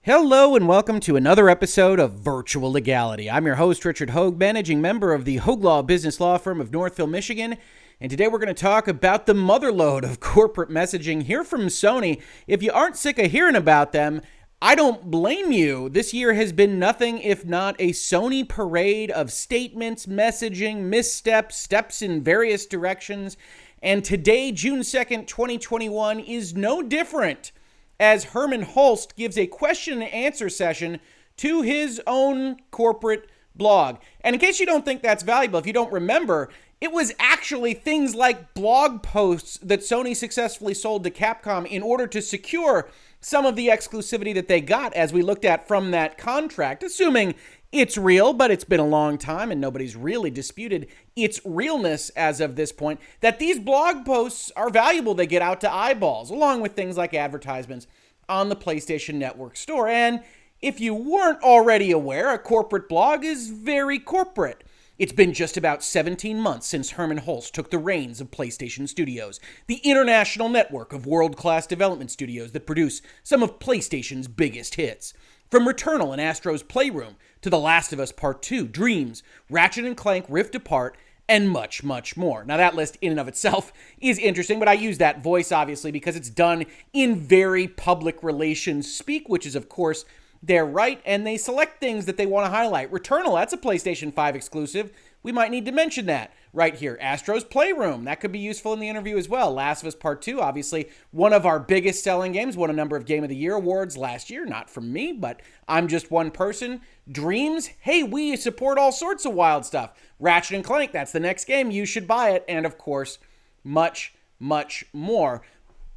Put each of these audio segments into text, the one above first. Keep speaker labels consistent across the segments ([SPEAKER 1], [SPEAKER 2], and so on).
[SPEAKER 1] Hello and welcome to another episode of Virtual Legality. I'm your host, Richard Hoeg, managing member of the Hoeg Law business law firm of Northville, Michigan. And today we're going to talk about the motherlode of corporate messaging here from Sony. If you aren't sick of hearing about them, I don't blame you. This year has been nothing if not a Sony parade of statements, messaging, missteps, steps in various directions. And today, June 2nd, 2021, is no different, as Herman Hulst gives a question and answer session to his own corporate blog. And in case you don't think that's valuable, if you don't remember, it was actually things like blog posts that Sony successfully sold to Capcom in order to secure some of the exclusivity that they got, as we looked at from that contract, assuming it's real, but it's been a long time and nobody's really disputed its realness as of this point, that these blog posts are valuable. They get out to eyeballs, along with things like advertisements on the PlayStation Network store. And if you weren't already aware, a corporate blog is very corporate. It's been just about 17 months since Herman Hulst took the reins of PlayStation Studios, the international network of world-class development studios that produce some of PlayStation's biggest hits. From Returnal and Astro's Playroom to The Last of Us Part 2, Dreams, Ratchet & Clank Rift Apart, and much, much more. Now, that list in and of itself is interesting, but I use that voice, obviously, because it's done in very public relations speak, which is, of course, their right, and they select things that they want to highlight. Returnal, that's a PlayStation 5 exclusive. We might need to mention that right here. Astro's Playroom, that could be useful in the interview as well. Last of Us Part 2, obviously one of our biggest selling games, won a number of Game of the Year awards last year. Not from me, but I'm just one person. Dreams, hey, we support all sorts of wild stuff. Ratchet & Clank, that's the next game. You should buy it. And of course, much, much more.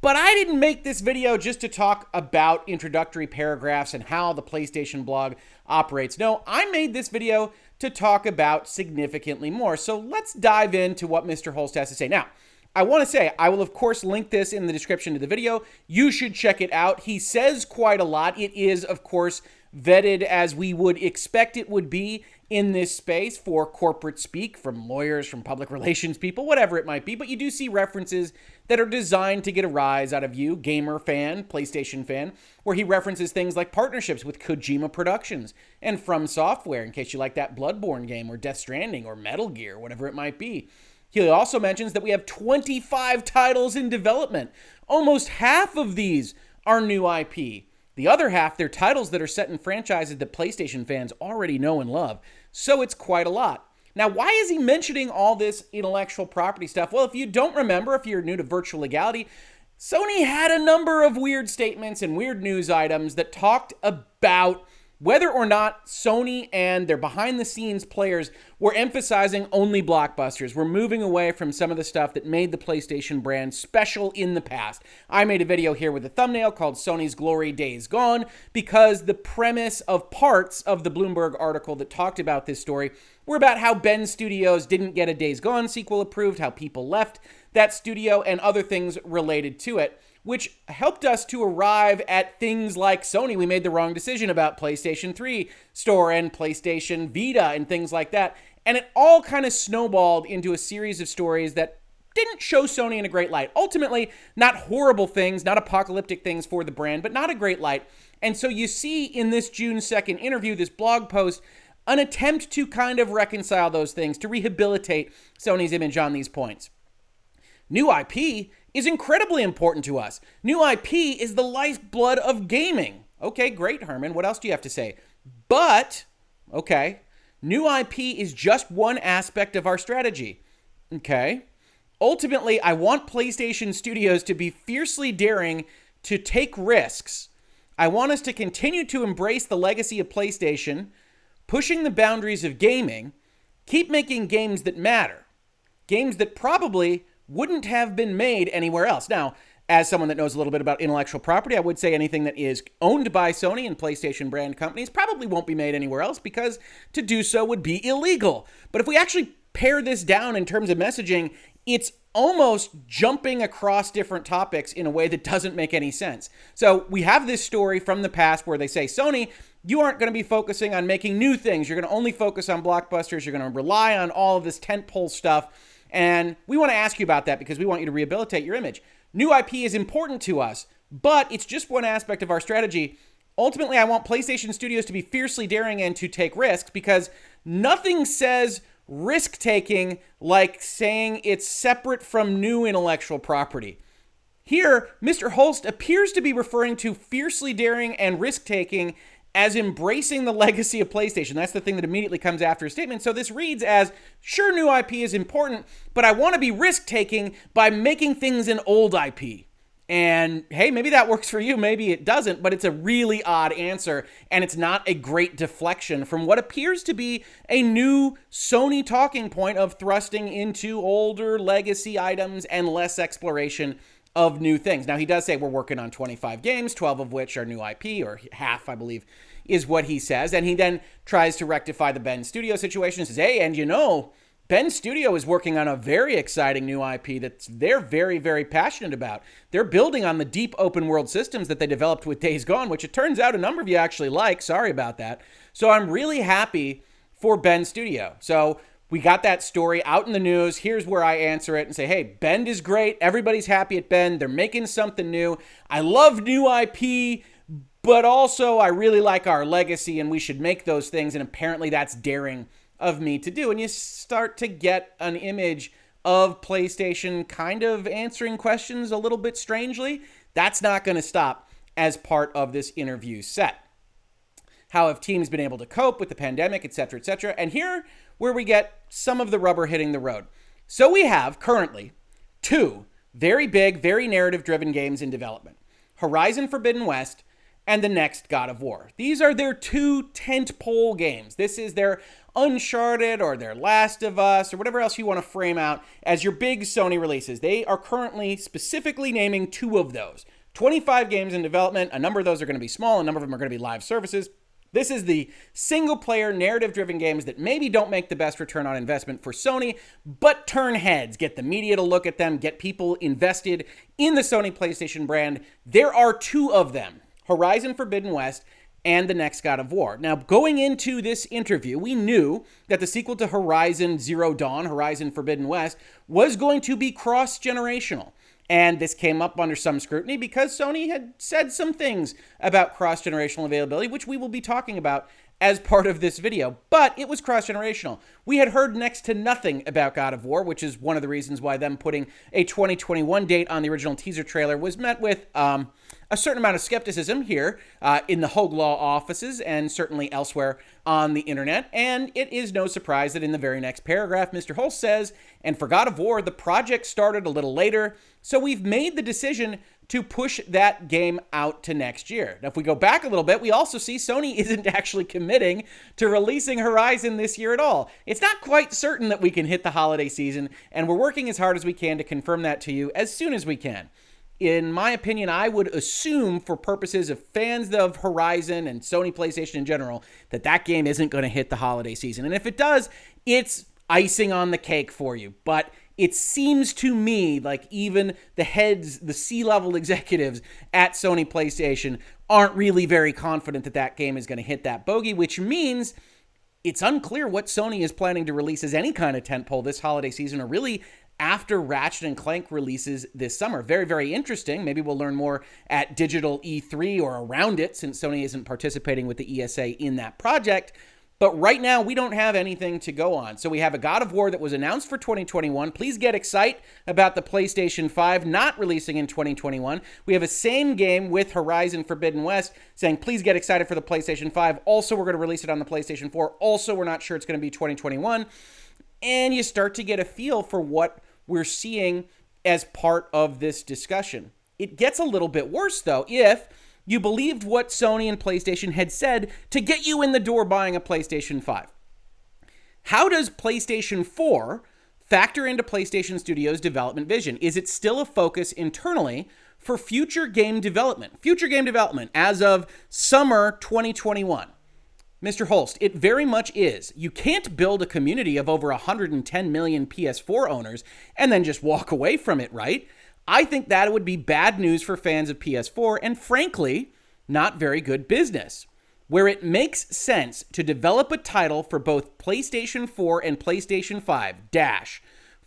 [SPEAKER 1] But I didn't make this video just to talk about introductory paragraphs and how the PlayStation blog operates. No, I made this video to talk about significantly more. So let's dive into what Mr. Hulst has to say. Now, I want to say, I will of course link this in the description to the video. You should check it out. He says quite a lot. It is, of course, vetted as we would expect it would be in this space for corporate speak, from lawyers, from public relations people, whatever it might be. But you do see references that are designed to get a rise out of you, gamer fan, PlayStation fan, where he references things like partnerships with Kojima Productions and From Software, in case you like that Bloodborne game or Death Stranding or Metal Gear, whatever it might be. He also mentions that we have 25 titles in development. Almost half of these are new IP. The other half, they're titles that are set in franchises that PlayStation fans already know and love. So it's quite a lot. Now, why is he mentioning all this intellectual property stuff? Well, if you don't remember, if you're new to Virtual Legality, Sony had a number of weird statements and weird news items that talked about whether or not Sony and their behind-the-scenes players were emphasizing only blockbusters. We're moving away from some of the stuff that made the PlayStation brand special in the past. I made a video here with a thumbnail called Sony's Glory Days Gone, because the premise of parts of the Bloomberg article that talked about this story were about how Ben Studios didn't get a Days Gone sequel approved, how people left that studio, and other things related to it, which helped us to arrive at things like Sony. We made the wrong decision about PlayStation 3 store and PlayStation Vita and things like that. And it all kind of snowballed into a series of stories that didn't show Sony in a great light. Ultimately, not horrible things, not apocalyptic things for the brand, but not a great light. And so you see in this June 2nd interview, this blog post, an attempt to kind of reconcile those things, to rehabilitate Sony's image on these points. New IP is incredibly important to us. New IP is the lifeblood of gaming. Okay, great, Herman. What else do you have to say? But, okay, new IP is just one aspect of our strategy. Okay? Ultimately, I want PlayStation Studios to be fiercely daring to take risks. I want us to continue to embrace the legacy of PlayStation, pushing the boundaries of gaming, keep making games that matter. Games that probably wouldn't have been made anywhere else. Now, as someone that knows a little bit about intellectual property, I would say anything that is owned by Sony and PlayStation brand companies probably won't be made anywhere else, because to do so would be illegal. But if we actually pare this down in terms of messaging, it's almost jumping across different topics in a way that doesn't make any sense. So we have this story from the past where they say, Sony, you aren't going to be focusing on making new things. You're going to only focus on blockbusters. You're going to rely on all of this tentpole stuff. And we want to ask you about that because we want you to rehabilitate your image. New IP is important to us, but it's just one aspect of our strategy. Ultimately, I want PlayStation Studios to be fiercely daring and to take risks, because nothing says risk-taking like saying it's separate from new intellectual property. Here, Mr. Hulst appears to be referring to fiercely daring and risk-taking as embracing the legacy of PlayStation. That's the thing that immediately comes after his statement. So this reads as, sure, new IP is important, but I want to be risk-taking by making things an old IP. And hey, maybe that works for you, maybe it doesn't, but it's a really odd answer, and it's not a great deflection from what appears to be a new Sony talking point of thrusting into older legacy items and less exploration of new things. Now, he does say we're working on 25 games, 12 of which are new IP, or half, I believe, is what he says. And he then tries to rectify the Ben Studio situation and says, hey, and Ben Studio is working on a very exciting new IP that they're very, very passionate about. They're building on the deep open world systems that they developed with Days Gone, which it turns out a number of you actually like. Sorry about that. So I'm really happy for Ben Studio. So we got that story out in the news. Here's where I answer it and say, hey, Bend is great. Everybody's happy at Bend. They're making something new. I love new IP, but also I really like our legacy and we should make those things. And apparently that's daring of me to do. And you start to get an image of PlayStation kind of answering questions a little bit strangely. That's not going to stop as part of this interview set. How have teams been able to cope with the pandemic, et cetera, et cetera? And here where we get some of the rubber hitting the road. So we have currently 2 very big, very narrative-driven games in development. Horizon Forbidden West and the next God of War. These are their 2 tentpole games. This is their Uncharted or their Last of Us or whatever else you want to frame out as your big Sony releases. They are currently specifically naming 2 of those. 25 games in development. A number of those are going to be small. A number of them are going to be live services. This is the single-player, narrative-driven games that maybe don't make the best return on investment for Sony, but turn heads, get the media to look at them, get people invested in the Sony PlayStation brand. There are 2 of them, Horizon Forbidden West and the next God of War. Now, going into this interview, we knew that the sequel to Horizon Zero Dawn, Horizon Forbidden West, was going to be cross-generational. And this came up under some scrutiny because Sony had said some things about cross-generational availability, which we will be talking about as part of this video, but it was cross-generational. We had heard next to nothing about God of War, which is one of the reasons why them putting a 2021 date on the original teaser trailer was met with a certain amount of skepticism here in the Hoeg Law offices and certainly elsewhere on the internet. And it is no surprise that in the very next paragraph, Mr. Hulst says, and for God of War, the project started a little later, so we've made the decision to push that game out to next year. Now, if we go back a little bit, we also see Sony isn't actually committing to releasing Horizon this year at all. It's not quite certain that we can hit the holiday season, and we're working as hard as we can to confirm that to you as soon as we can. In my opinion, I would assume for purposes of fans of Horizon and Sony PlayStation in general, that that game isn't going to hit the holiday season. And if it does, it's icing on the cake for you. But it seems to me like even the heads, the C-level executives at Sony PlayStation aren't really very confident that that game is going to hit that bogey, which means it's unclear what Sony is planning to release as any kind of tentpole this holiday season, or really after Ratchet & Clank releases this summer. Very, very interesting. Maybe we'll learn more at Digital E3 or around it, since Sony isn't participating with the ESA in that project. But right now, we don't have anything to go on. So we have a God of War that was announced for 2021. Please get excited about the PlayStation 5 not releasing in 2021. We have a same game with Horizon Forbidden West saying, please get excited for the PlayStation 5. Also, we're going to release it on the PlayStation 4. Also, we're not sure it's going to be 2021. And you start to get a feel for what we're seeing as part of this discussion. It gets a little bit worse, though, if you believed what Sony and PlayStation had said to get you in the door buying a PlayStation 5. How does PlayStation 4 factor into PlayStation Studios' development vision? Is it still a focus internally for future game development? Future game development as of summer 2021. Mr. Hulst, it very much is. You can't build a community of over 110 million PS4 owners and then just walk away from it, right? I think that would be bad news for fans of PS4 and, frankly, not very good business. Where it makes sense to develop a title for both PlayStation 4 and PlayStation 5,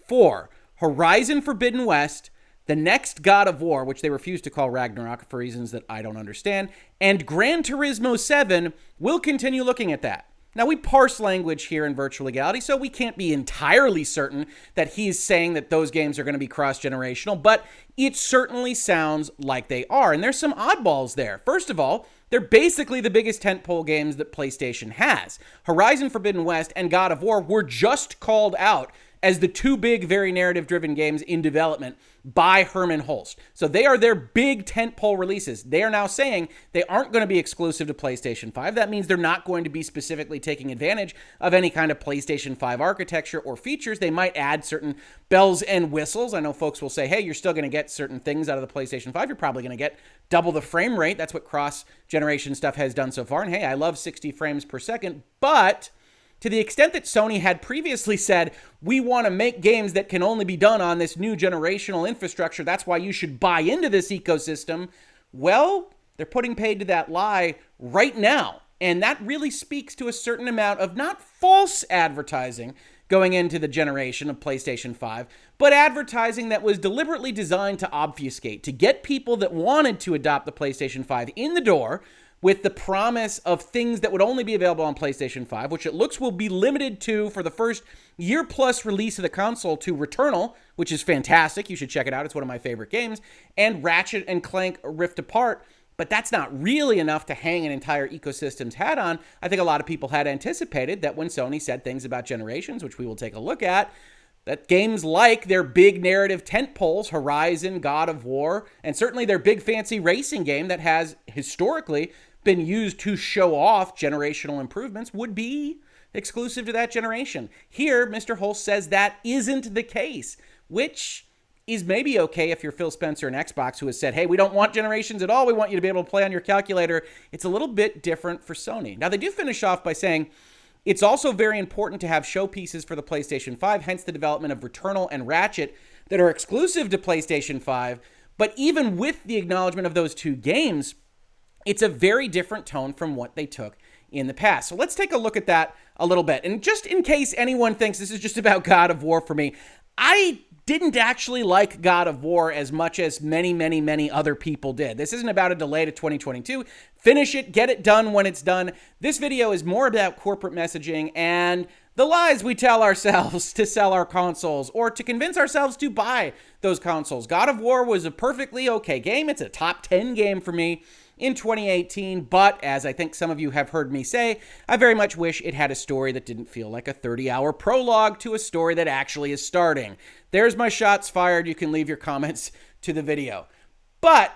[SPEAKER 1] for Horizon Forbidden West, the next God of War, which they refuse to call Ragnarok for reasons that I don't understand, and Gran Turismo 7 will continue looking at that. Now, we parse language here in Virtual Legality, so we can't be entirely certain that he's saying that those games are going to be cross-generational, but it certainly sounds like they are, and there's some oddballs there. First of all, they're basically the biggest tentpole games that PlayStation has. Horizon Forbidden West and God of War were just called out as the two big, very narrative-driven games in development by Herman Hulst. So they are their big tentpole releases. They are now saying they aren't going to be exclusive to PlayStation 5. That means they're not going to be specifically taking advantage of any kind of PlayStation 5 architecture or features. They might add certain bells and whistles. I know folks will say, hey, you're still going to get certain things out of the PlayStation 5. You're probably going to get double the frame rate. That's what cross-generation stuff has done so far. And hey, I love 60 frames per second, but to the extent that Sony had previously said, we want to make games that can only be done on this new generational infrastructure, that's why you should buy into this ecosystem, well, they're putting paid to that lie right now. And that really speaks to a certain amount of not false advertising going into the generation of PlayStation 5, but advertising that was deliberately designed to obfuscate, to get people that wanted to adopt the PlayStation 5 in the door with the promise of things that would only be available on PlayStation 5, which it looks will be limited to, for the first year-plus release of the console, to Returnal, which is fantastic. You should check it out. It's one of my favorite games. And Ratchet and Clank Rift Apart. But that's not really enough to hang an entire ecosystem's hat on. I think a lot of people had anticipated that when Sony said things about generations, which we will take a look at, that games like their big narrative tentpoles, Horizon, God of War, and certainly their big fancy racing game that has historically been used to show off generational improvements, would be exclusive to that generation. Here, Mr. Hulst says that isn't the case, which is maybe okay if you're Phil Spencer and Xbox, who has said, hey, we don't want generations at all. We want you to be able to play on your calculator. It's a little bit different for Sony. Now, they do finish off by saying, it's also very important to have showpieces for the PlayStation 5, hence the development of Returnal and Ratchet that are exclusive to PlayStation 5. But even with the acknowledgement of those two games, it's a very different tone from what they took in the past. So let's take a look at that a little bit. And just in case anyone thinks this is just about God of War for me, I didn't actually like God of War as much as many other people did. This isn't about a delay to 2022. Finish it, get it done when it's done. This video is more about corporate messaging and the lies we tell ourselves to sell our consoles or to convince ourselves to buy those consoles. God of War was a perfectly okay game. It's a top 10 game for me in 2018, but as I think some of you have heard me say, I very much wish it had a story that didn't feel like a 30-hour prologue to a story that actually is starting. There's my shots fired. You can leave your comments to the video. But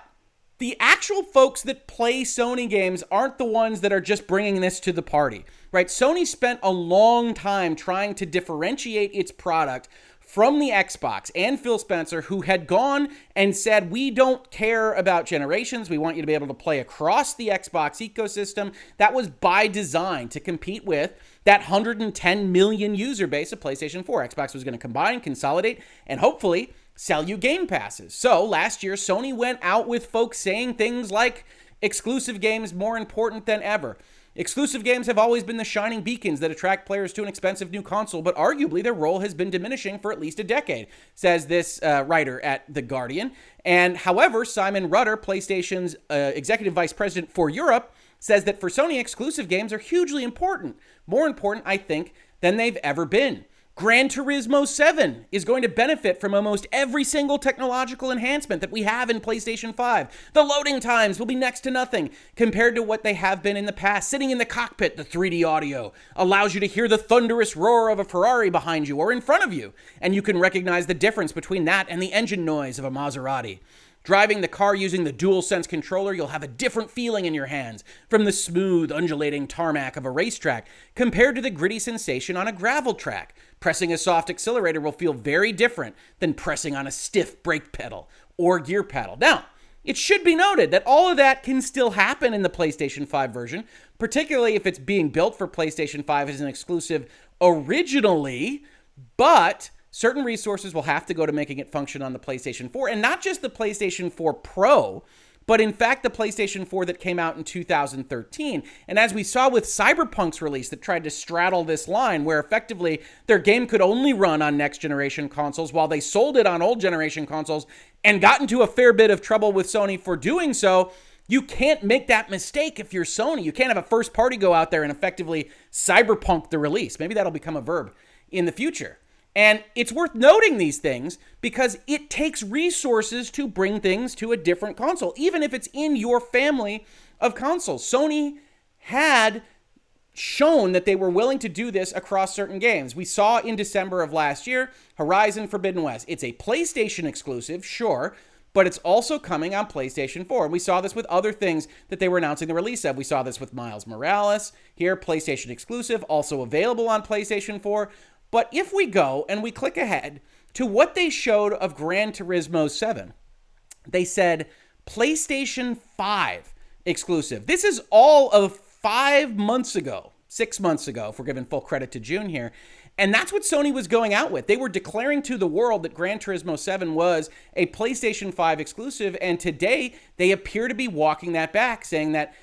[SPEAKER 1] the actual folks that play Sony games aren't the ones that are just bringing this to the party, right? Sony spent a long time trying to differentiate its product from the Xbox and Phil Spencer, who had gone and said, we don't care about generations. We want you to be able to play across the Xbox ecosystem. That was by design to compete with that 110 million user base of PlayStation 4. Xbox was going to combine, consolidate, and hopefully sell you Game Passes. So last year, Sony went out with folks saying things like exclusive games more important than ever. Exclusive games have always been the shining beacons that attract players to an expensive new console, but arguably their role has been diminishing for at least a decade, says this writer at The Guardian. And however, Simon Rutter, PlayStation's executive vice president for Europe, says that for Sony, exclusive games are hugely important. More important, I think, than they've ever been. Gran Turismo 7 is going to benefit from almost every single technological enhancement that we have in PlayStation 5. The loading times will be next to nothing compared to what they have been in the past. Sitting in the cockpit, the 3D audio allows you to hear the thunderous roar of a Ferrari behind you or in front of you, and you can recognize the difference between that and the engine noise of a Maserati. Driving the car using the DualSense controller, you'll have a different feeling in your hands from the smooth, undulating tarmac of a racetrack compared to the gritty sensation on a gravel track. Pressing a soft accelerator will feel very different than pressing on a stiff brake pedal or gear pedal. Now, it should be noted that all of that can still happen in the PlayStation 5 version, particularly if it's being built for PlayStation 5 as an exclusive originally, but certain resources will have to go to making it function on the PlayStation 4, and not just the PlayStation 4 Pro, but in fact the PlayStation 4 that came out in 2013. And as we saw with Cyberpunk's release that tried to straddle this line, where effectively their game could only run on next generation consoles while they sold it on old generation consoles and got into a fair bit of trouble with Sony for doing so, you can't make that mistake if you're Sony. You can't have a first party go out there and effectively cyberpunk the release. Maybe that'll become a verb in the future. And it's worth noting these things because it takes resources to bring things to a different console, even if it's in your family of consoles. Sony had shown that they were willing to do this across certain games. We saw in December of last year, Horizon Forbidden West. It's a PlayStation exclusive, sure, but it's also coming on PlayStation 4. And we saw this with other things that they were announcing the release of. We saw this with Miles Morales here, PlayStation exclusive, also available on PlayStation 4. But if we go and we click ahead to what they showed of Gran Turismo 7, they said PlayStation 5 exclusive. This is all of 5 months ago, 6 months ago, if we're giving full credit to June here. And that's what Sony was going out with. They were declaring to the world that Gran Turismo 7 was a PlayStation 5 exclusive. And today they appear to be walking that back, saying that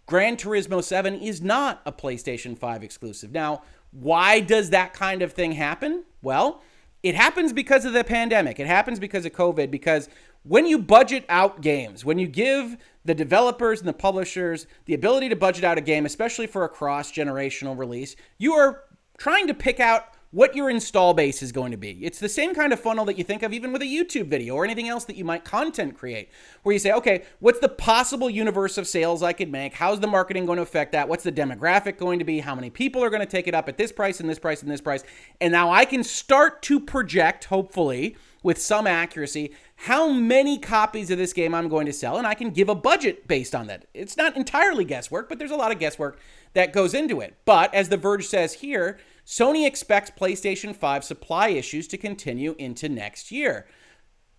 [SPEAKER 1] Gran Turismo 7 is not a PlayStation 5 exclusive. Now, why does that kind of thing happen? Well, it happens because of the pandemic. It happens because of COVID, because when you budget out games, when you give the developers and the publishers the ability to budget out a game, especially for a cross-generational release, you are trying to pick out what your install base is going to be. It's the same kind of funnel that you think of even with a YouTube video or anything else that you might content create, where you say, okay, what's the possible universe of sales I could make? How's the marketing going to affect that? What's the demographic going to be? How many people are going to take it up at this price and this price and this price? And now I can start to project, hopefully, with some accuracy, how many copies of this game I'm going to sell, and I can give a budget based on that. It's not entirely guesswork, but there's a lot of guesswork that goes into it. But as The Verge says here, Sony expects PlayStation 5 supply issues to continue into next year.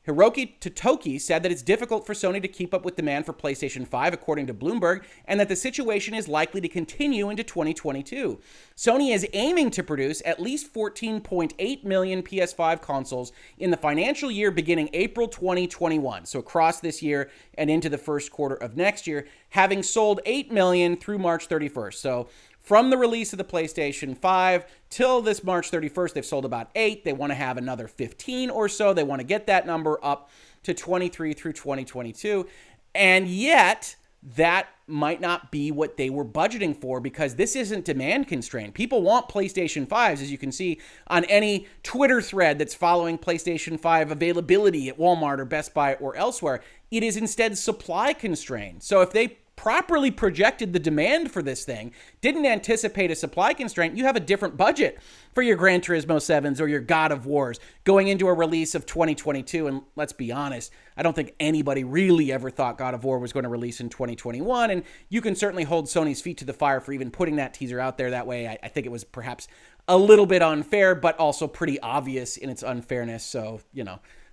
[SPEAKER 1] Hiroki Totoki said that it's difficult for Sony to keep up with demand for PlayStation 5, according to Bloomberg, and that the situation is likely to continue into 2022. Sony is aiming to produce at least 14.8 million PS5 consoles in the financial year beginning April 2021, so across this year and into the first quarter of next year, having sold 8 million through March 31st. So from the release of the PlayStation 5 till this March 31st, they've sold about 8. They want to have another 15 or so. They want to get that number up to 23 through 2022. And yet, that might not be what they were budgeting for because this isn't demand constrained. People want PlayStation 5s, as you can see on any Twitter thread that's following PlayStation 5 availability at Walmart or Best Buy or elsewhere. It is instead supply constrained. So if they properly projected the demand for this thing, didn't anticipate a supply constraint, you have a different budget for your Gran Turismo 7s or your God of Wars going into a release of 2022. And let's be honest, I don't think anybody really ever thought God of War was going to release in 2021. And you can certainly hold Sony's feet to the fire for even putting that teaser out there that way. I think it was perhaps a little bit unfair, but also pretty obvious in its unfairness. So,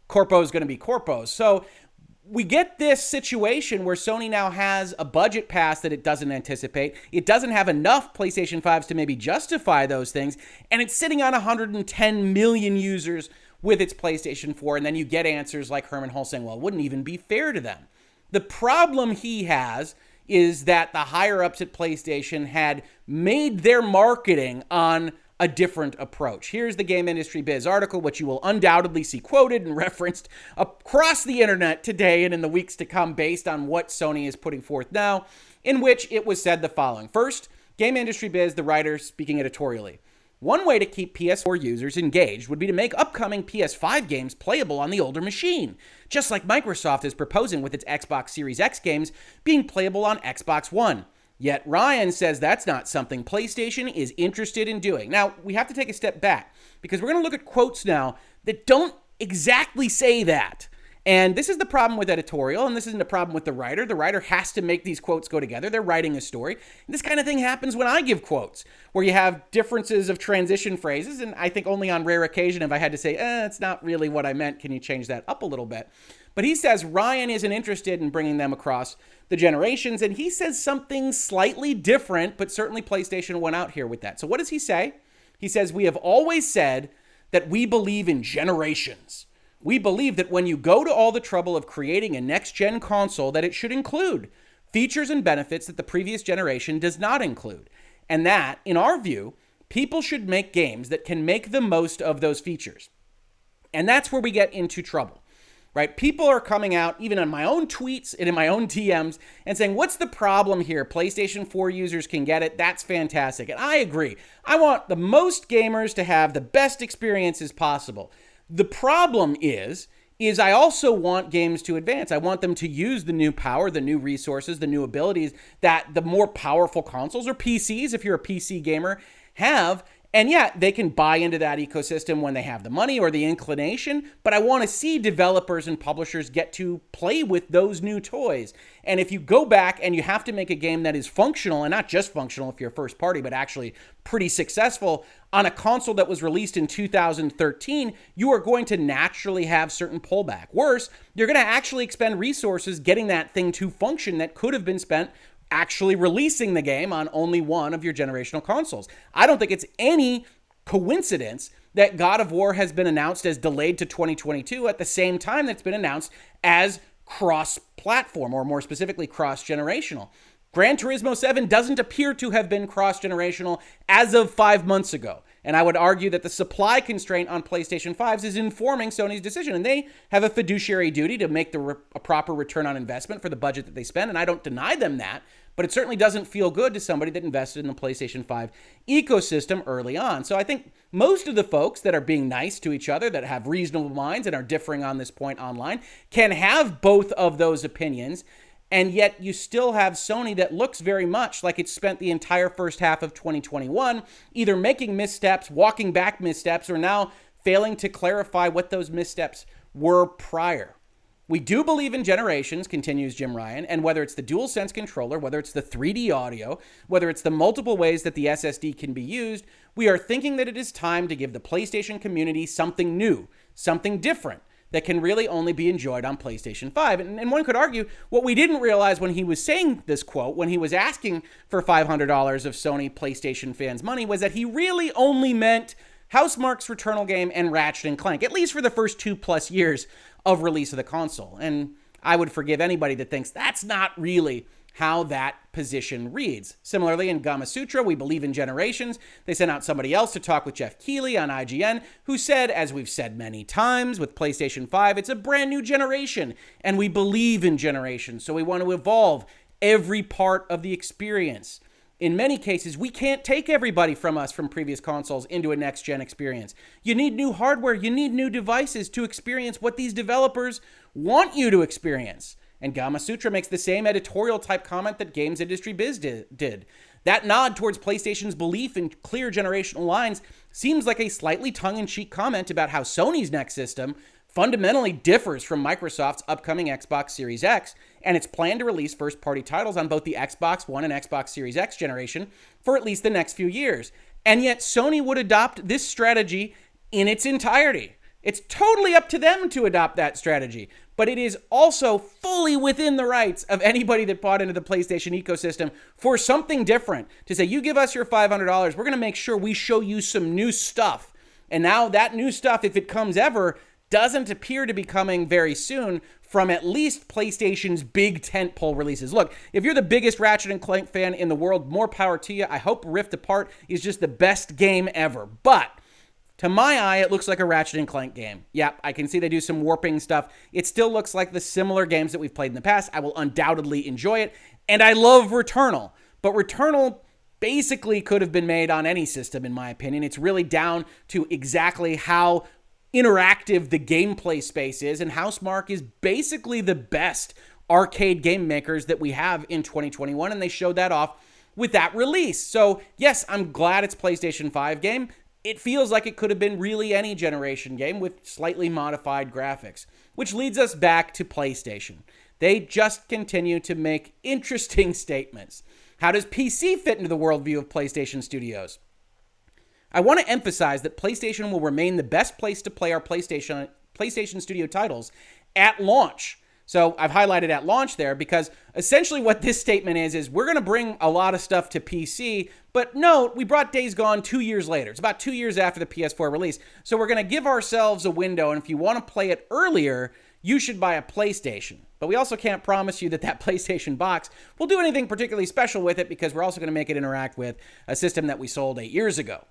[SPEAKER 1] Corpo is going to be Corpo. So we get this situation where Sony now has a budget pass that it doesn't anticipate. It doesn't have enough PlayStation 5s to maybe justify those things. And it's sitting on 110 million users with its PlayStation 4. And then you get answers like Herman Hulst saying, well, it wouldn't even be fair to them. The problem he has is that the higher-ups at PlayStation had made their marketing on a different approach. Here's the GamesIndustryBiz article, which you will undoubtedly see quoted and referenced across the internet today and in the weeks to come based on what Sony is putting forth now, in which it was said the following. First, GamesIndustryBiz, the writer speaking editorially. One way to keep PS4 users engaged would be to make upcoming PS5 games playable on the older machine, just like Microsoft is proposing with its Xbox Series X games being playable on Xbox One. Yet Ryan says that's not something PlayStation is interested in doing. Now, we have to take a step back because we're going to look at quotes now that don't exactly say that. And this is the problem with editorial, and this isn't a problem with the writer. The writer has to make these quotes go together. They're writing a story. And this kind of thing happens when I give quotes, where you have differences of transition phrases, and I think only on rare occasion have I had to say, it's not really what I meant. Can you change that up a little bit? But he says Ryan isn't interested in bringing them across the generations, and he says something slightly different, but certainly PlayStation went out here with that. So what does he say? He says, we have always said that we believe in generations. We believe that when you go to all the trouble of creating a next-gen console, that it should include features and benefits that the previous generation does not include. And that, in our view, people should make games that can make the most of those features. And that's where we get into trouble, right? People are coming out, even on my own tweets and in my own DMs, and saying, what's the problem here? PlayStation 4 users can get it. That's fantastic. And I agree. I want the most gamers to have the best experiences possible. The problem is I also want games to advance. I want them to use the new power, the new resources, the new abilities that the more powerful consoles or PCs, if you're a PC gamer, have. And yeah, they can buy into that ecosystem when they have the money or the inclination, but I want to see developers and publishers get to play with those new toys. And if you go back and you have to make a game that is functional, and not just functional if you're first party, but actually pretty successful on a console that was released in 2013, you are going to naturally have certain pullback. Worse, you're going to actually expend resources getting that thing to function that could have been spent actually releasing the game on only one of your generational consoles. I don't think it's any coincidence that God of War has been announced as delayed to 2022 at the same time that's been announced as cross-platform, or more specifically cross-generational. Gran Turismo 7 doesn't appear to have been cross-generational as of 5 months ago. And I would argue that the supply constraint on PlayStation 5s is informing Sony's decision. And they have a fiduciary duty to make a proper return on investment for the budget that they spend. And I don't deny them that. But it certainly doesn't feel good to somebody that invested in the PlayStation 5 ecosystem early on. So I think most of the folks that are being nice to each other, that have reasonable minds and are differing on this point online, can have both of those opinions. And yet you still have Sony that looks very much like it spent the entire first half of 2021 either making missteps, walking back missteps, or now failing to clarify what those missteps were prior. We do believe in generations, continues Jim Ryan, and whether it's the DualSense controller, whether it's the 3D audio, whether it's the multiple ways that the SSD can be used, we are thinking that it is time to give the PlayStation community something new, something different, that can really only be enjoyed on PlayStation 5. And one could argue what we didn't realize when he was saying this quote, when he was asking for $500 of Sony PlayStation fans' money, was that he really only meant Housemarque's Returnal game and Ratchet & Clank, at least for the first 2+ years of release of the console. And I would forgive anybody that thinks that's not really how that position reads. Similarly, in Gamasutra, we believe in generations. They sent out somebody else to talk with Jeff Keighley on IGN, who said, as we've said many times with PlayStation 5, it's a brand new generation, and we believe in generations, so we want to evolve every part of the experience. In many cases, we can't take everybody from us from previous consoles into a next-gen experience. You need new hardware, you need new devices to experience what these developers want you to experience. And Gamasutra makes the same editorial-type comment that GamesIndustryBiz did. That nod towards PlayStation's belief in clear generational lines seems like a slightly tongue-in-cheek comment about how Sony's next system fundamentally differs from Microsoft's upcoming Xbox Series X and its plan to release first-party titles on both the Xbox One and Xbox Series X generation for at least the next few years. And yet Sony would adopt this strategy in its entirety. It's totally up to them to adopt that strategy, but it is also fully within the rights of anybody that bought into the PlayStation ecosystem for something different. To say, you give us your $500, we're going to make sure we show you some new stuff. And now that new stuff, if it comes ever, doesn't appear to be coming very soon from at least PlayStation's big tentpole releases. Look, if you're the biggest Ratchet & Clank fan in the world, more power to you. I hope Rift Apart is just the best game ever. But to my eye, it looks like a Ratchet & Clank game. Yep, I can see they do some warping stuff. It still looks like the similar games that we've played in the past. I will undoubtedly enjoy it. And I love Returnal. But Returnal basically could have been made on any system, in my opinion. It's really down to exactly how interactive the gameplay space is, and Housemarque is basically the best arcade game makers that we have in 2021, and they showed that off with that release. So yes, I'm glad it's PlayStation 5 game. It feels like it could have been really any generation game with slightly modified graphics, which leads us back to PlayStation. They just continue to make interesting statements. How does PC fit into the worldview of PlayStation Studios? I want to emphasize that PlayStation will remain the best place to play our PlayStation Studio titles at launch. So I've highlighted at launch there because essentially what this statement is we're going to bring a lot of stuff to PC, but note, we brought Days Gone 2 years later. It's about 2 years after the PS4 release. So we're going to give ourselves a window, and if you want to play it earlier, you should buy a PlayStation. But we also can't promise you that that PlayStation box will do anything particularly special with it because we're also going to make it interact with a system that we sold 8 years ago.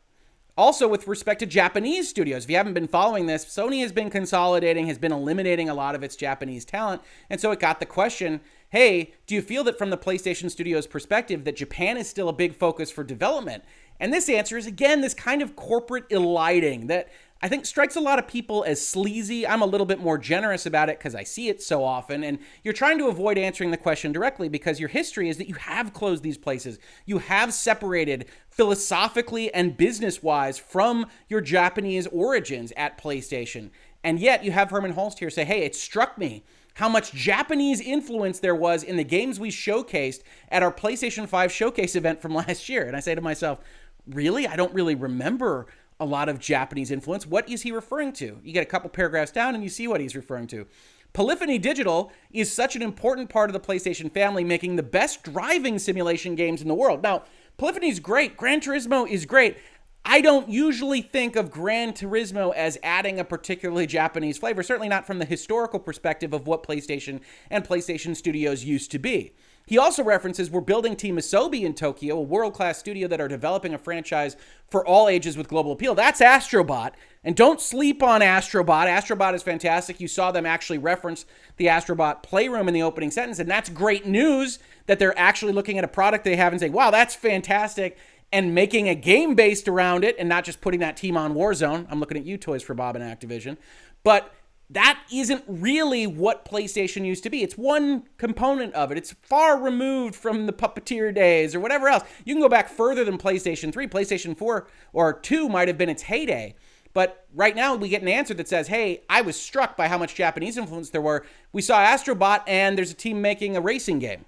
[SPEAKER 1] Also, with respect to Japanese studios, if you haven't been following this, Sony has been consolidating, has been eliminating a lot of its Japanese talent. And so it got the question, hey, do you feel that from the PlayStation Studios perspective that Japan is still a big focus for development? And this answer is, again, this kind of corporate eliding that I think strikes a lot of people as sleazy. I'm a little bit more generous about it because I see it so often. And you're trying to avoid answering the question directly because your history is that you have closed these places. You have separated philosophically and business-wise from your Japanese origins at PlayStation. And yet you have Herman Hulst here say, hey, it struck me how much Japanese influence there was in the games we showcased at our PlayStation 5 showcase event from last year. And I say to myself, really? I don't really remember a lot of Japanese influence. What is he referring to? You get a couple paragraphs down and you see what he's referring to. Polyphony Digital is such an important part of the PlayStation family, making the best driving simulation games in the world. Now, Polyphony is great. Gran Turismo is great. I don't usually think of Gran Turismo as adding a particularly Japanese flavor, certainly not from the historical perspective of what PlayStation and PlayStation Studios used to be. He also references we're building Team Asobi in Tokyo, a world-class studio that are developing a franchise for all ages with global appeal. That's Astrobot. And don't sleep on Astrobot. Astrobot is fantastic. You saw them actually reference the Astrobot Playroom in the opening sentence, and that's great news that they're actually looking at a product they have and saying, wow, that's fantastic, and making a game based around it and not just putting that team on Warzone. I'm looking at you, Toys for Bob and Activision. But that isn't really what PlayStation used to be. It's one component of it. It's far removed from the Puppeteer days or whatever else. You can go back further than PlayStation 3. PlayStation 4 or 2 might have been its heyday. But right now we get an answer that says, hey, I was struck by how much Japanese influence there were. We saw Astrobot and there's a team making a racing game.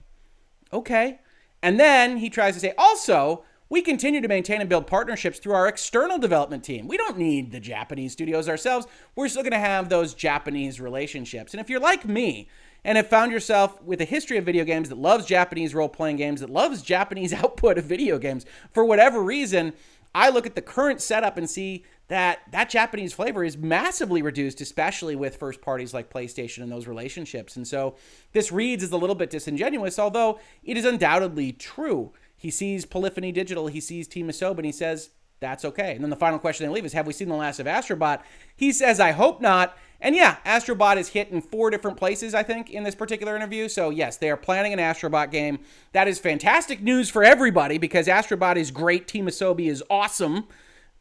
[SPEAKER 1] Okay. And then he tries to say, also, we continue to maintain and build partnerships through our external development team. We don't need the Japanese studios ourselves. We're still going to have those Japanese relationships. And if you're like me and have found yourself with a history of video games that loves Japanese role-playing games, that loves Japanese output of video games, for whatever reason, I look at the current setup and see that Japanese flavor is massively reduced, especially with first parties like PlayStation and those relationships. And so this reads as a little bit disingenuous, although it is undoubtedly true. He sees Polyphony Digital, he sees Team Asobi, and he says, that's okay. And then the final question they leave is, have we seen the last of Astrobot? He says, I hope not. And yeah, Astrobot is hit in 4 different places, I think, in this particular interview. So yes, they are planning an Astrobot game. That is fantastic news for everybody because Astrobot is great, Team Asobi is awesome.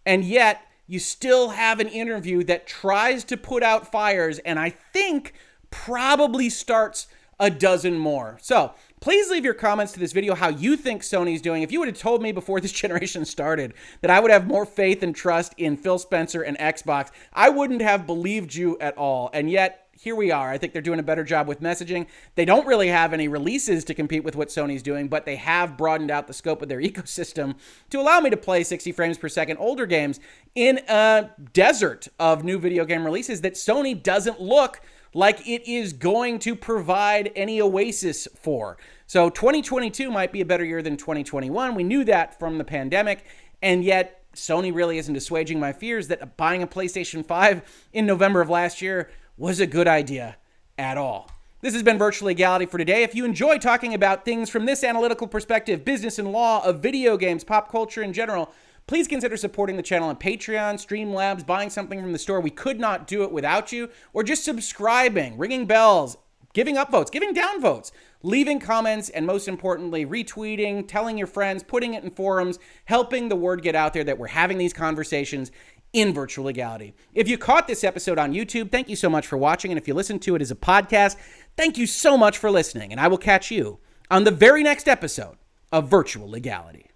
[SPEAKER 1] And yet, you still have an interview that tries to put out fires, and I think probably starts a dozen more. So please leave your comments to this video how you think Sony's doing. If you would have told me before this generation started that I would have more faith and trust in Phil Spencer and Xbox, I wouldn't have believed you at all. And yet, here we are. I think they're doing a better job with messaging. They don't really have any releases to compete with what Sony's doing, but they have broadened out the scope of their ecosystem to allow me to play 60 frames per second older games in a desert of new video game releases that Sony doesn't look like it is going to provide any oasis for. So 2022 might be a better year than 2021. We knew that from the pandemic, and yet Sony really isn't assuaging my fears that buying a PlayStation 5 in November of last year was a good idea at all. This has been Virtual Legality for today. If you enjoy talking about things from this analytical perspective, business and law, of video games, pop culture in general, please consider supporting the channel on Patreon, Streamlabs, buying something from the store. We could not do it without you, or just subscribing, ringing bells, giving up votes, giving down votes, leaving comments, and most importantly, retweeting, telling your friends, putting it in forums, helping the word get out there that we're having these conversations in Virtual Legality. If you caught this episode on YouTube, thank you so much for watching. And if you listen to it as a podcast, thank you so much for listening. And I will catch you on the very next episode of Virtual Legality.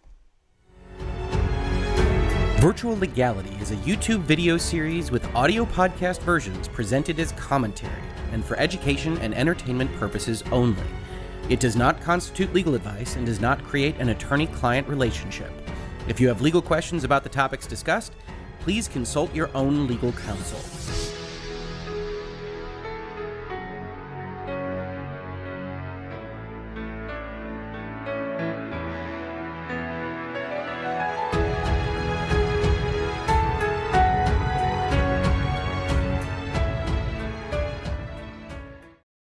[SPEAKER 1] Virtual Legality is a YouTube video series with audio podcast versions presented as commentary and for education and entertainment purposes only. It does not constitute legal advice and does not create an attorney-client relationship. If you have legal questions about the topics discussed, please consult your own legal counsel.